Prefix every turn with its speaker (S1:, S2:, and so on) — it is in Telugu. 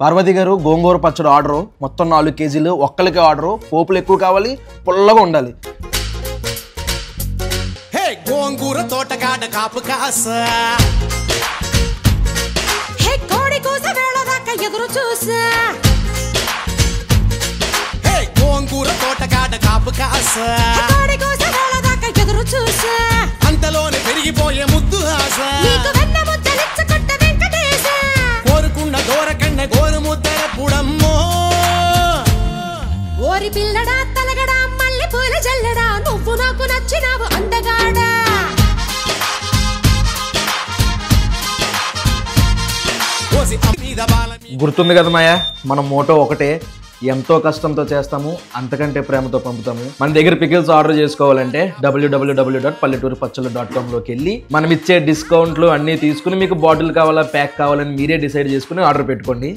S1: పార్వతి గారు గోంగూర పచ్చడి ఆర్డరు మొత్తం 4 కేజీలు ఒక్కలికే ఆర్డరు పోపులు ఎక్కువ కావాలి పుల్లగా ఉండాలి
S2: హే గోంగూర తోటకాడ కాపు కాస
S3: హే కోడి కూస వేళ దాకా ఎదురు చూసా
S2: హే గోంగూర తోటకాడ కాపు కాస
S3: కోడి కూస వేళ దాకా ఎదురు చూసా
S2: అంతలోనే పెరిగిపోయే ముద్దు ఆశ
S3: నీకు వెన్న ముద్దలిచ్చుకుంట వెంకటేశ
S2: కోరుకున్న దూరకన్న గోరు ముద్దల పుడమ్మో
S3: ఓరి పిల్లడా తలగడా మల్లె పూల జల్లడా నువ్వు నాకు నచ్చినావు అందగాడా
S1: గుర్తుంది కదా మాయా మన మోటో ఒకటే ఎంతో కష్టంతో చేస్తాము అంతకంటే ప్రేమతో పంపుతాము మన దగ్గర పికిల్స్ ఆర్డర్ చేసుకోవాలంటే www.palletturupachchalu.com లోకి వెళ్ళి మనం ఇచ్చే డిస్కౌంట్లు అన్ని తీసుకుని మీకు బాటిల్ కావాలా ప్యాక్ కావాలని మీరే డిసైడ్ చేసుకుని ఆర్డర్ పెట్టుకోండి